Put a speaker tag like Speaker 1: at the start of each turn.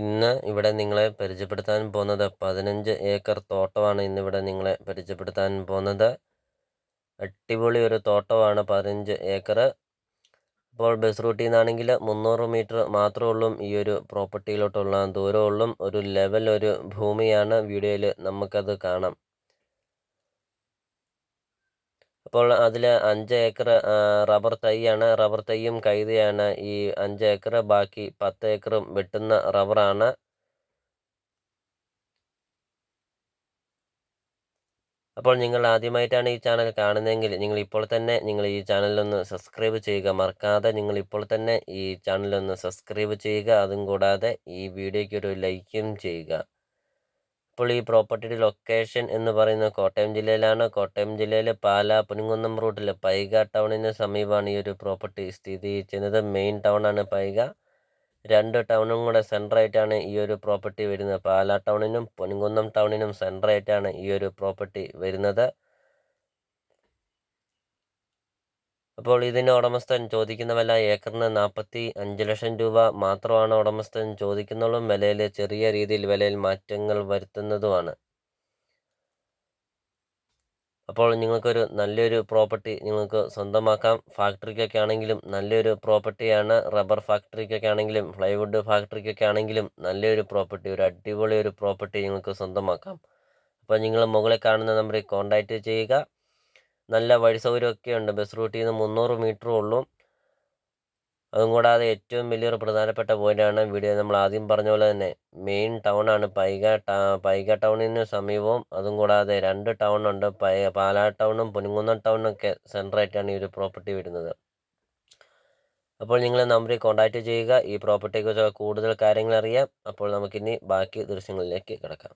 Speaker 1: ഇന്ന് ഇവിടെ നിങ്ങളെ പരിചയപ്പെടുത്താൻ പോകുന്നത് 15 ഏക്കർ തോട്ടമാണ് ഇന്നിവിടെ നിങ്ങളെ പരിചയപ്പെടുത്താൻ പോകുന്നത്. അടിപൊളി ഒരു തോട്ടമാണ് 15 ഏക്കർ. അപ്പോൾ ബസ് റൂട്ടിൽ നിന്നാണെങ്കിൽ 300 മീറ്റർ മാത്രമേ ഉള്ളൂ ഈ ഒരു പ്രോപ്പർട്ടിയിലോട്ടുള്ള ദൂരമുള്ളൂ. ഒരു ലെവൽ ഒരു ഭൂമിയാണ്. വീഡിയോയിൽ നമുക്കത് കാണാം. അപ്പോൾ അതിൽ 5 ഏക്കർ റബ്ബർ തൈയാണ്. റബ്ബർ തൈയും കൈതയാണ് ഈ 5 ഏക്കർ. ബാക്കി 10 ഏക്കറും വെട്ടുന്ന റബ്ബറാണ്. അപ്പോൾ നിങ്ങൾ ആദ്യമായിട്ടാണ് ഈ ചാനൽ കാണുന്നതെങ്കിൽ നിങ്ങൾ ഇപ്പോൾ തന്നെ ഈ ചാനലൊന്ന് സബ്സ്ക്രൈബ് ചെയ്യുക. മറക്കാതെ നിങ്ങൾ ഇപ്പോൾ തന്നെ ഈ ചാനലൊന്ന് സബ്സ്ക്രൈബ് ചെയ്യുക. അതും കൂടാതെ ഈ വീഡിയോയ്ക്ക് ഒരു ലൈക്കും ചെയ്യുക. അപ്പോൾ ഈ പ്രോപ്പർട്ടിയുടെ ലൊക്കേഷൻ എന്ന് പറയുന്നത് കോട്ടയം ജില്ലയിലാണ്. കോട്ടയം ജില്ലയിൽ പാലാ പുനങ്ങുന്നം റൂട്ടിൽ പൈക ടൗണിന് സമീപമാണ് ഈ ഒരു പ്രോപ്പർട്ടി സ്ഥിതി ചെയ്യുന്നത്. മെയിൻ ടൗണാണ് പൈക. 2 ടൗണും കൂടെ സെൻറ്ററായിട്ടാണ് ഈ ഒരു പ്രോപ്പർട്ടി വരുന്നത്. പാലാ ടൗണിനും പൊൻകുന്നം ടൗണിനും സെൻറ്ററായിട്ടാണ് ഈ ഒരു പ്രോപ്പർട്ടി വരുന്നത്. അപ്പോൾ ഇതിന് ഉടമസ്ഥൻ ചോദിക്കുന്ന വില ഏക്കറിന് 45 ലക്ഷം രൂപ മാത്രമാണ് ഉടമസ്ഥൻ ചോദിക്കുന്നുള്ളൂ. വിലയിൽ ചെറിയ രീതിയിൽ വിലയിൽ മാറ്റങ്ങൾ വരുത്തുന്നതുമാണ്. അപ്പോൾ നിങ്ങൾക്കൊരു നല്ലൊരു പ്രോപ്പർട്ടി നിങ്ങൾക്ക് സ്വന്തമാക്കാം. ഫാക്ടറിക്കൊക്കെ ആണെങ്കിലും നല്ലൊരു പ്രോപ്പർട്ടിയാണ്. റബ്ബർ ഫാക്ടറിക്കൊക്കെ ആണെങ്കിലും പ്ലൈവുഡ് ഫാക്ടറിക്കൊക്കെ ആണെങ്കിലും നല്ലൊരു പ്രോപ്പർട്ടി, ഒരു അടിപൊളി ഒരു പ്രോപ്പർട്ടി നിങ്ങൾക്ക് സ്വന്തമാക്കാം. അപ്പോൾ നിങ്ങൾ മുകളിൽ കാണുന്ന നമ്പറിൽ കോൺടാക്റ്റ് ചെയ്യുക. നല്ല വഴി സൗകര്യമൊക്കെ ഉണ്ട്. ബസ് റൂട്ടിൽ നിന്ന് 300 മീറ്ററേ ഉള്ളൂ. അതും കൂടാതെ ഏറ്റവും വലിയൊരു പ്രധാനപ്പെട്ട പോയിൻ്റാണ് വീഡിയോ നമ്മൾ ആദ്യം പറഞ്ഞ പോലെ തന്നെ മെയിൻ ടൗണാണ് പൈക ടൗണിന് സമീപവും. അതും കൂടാതെ 2 ടൗണുണ്ട്. പാലാ ടൗണും പൊൻകുന്നം ടൗണൊക്കെ സെൻറ്ററായിട്ടാണ് ഈ ഒരു പ്രോപ്പർട്ടി വരുന്നത്. അപ്പോൾ നിങ്ങൾ നമ്പറിൽ കോൺടാക്റ്റ് ചെയ്യുക. ഈ പ്രോപ്പർട്ടിയെക്കുറിച്ചുള്ള കൂടുതൽ കാര്യങ്ങൾ അറിയാം. അപ്പോൾ നമുക്കിനി ബാക്കി ദൃശ്യങ്ങളിലേക്ക് കിടക്കാം.